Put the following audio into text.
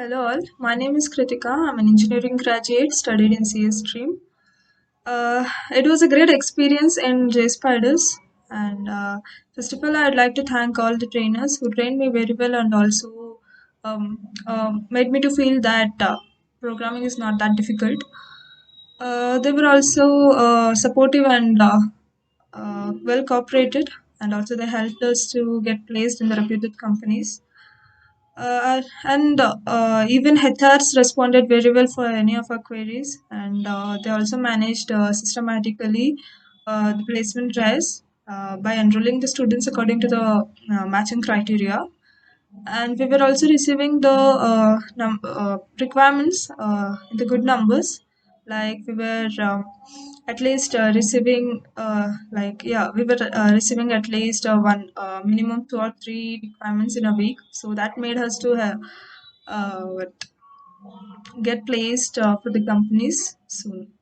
Hello all, my name is Kruthika. I'm an engineering graduate, studied in CS stream. It was a great experience in JSPIDERS, and first of all, I'd like to thank all the trainers who trained me very well and also made me to feel that programming is not that difficult. They were also supportive and well cooperated, and also they helped us to get placed in the reputed companies. And even HRs responded very well for any of our queries, and they also managed systematically the placement drives by enrolling the students according to the matching criteria. And we were also receiving the requirements in the good numbers. Like we were at least receiving we were receiving at least one minimum 2 or 3 requirements in a week. So that made us to have get placed for the companies soon.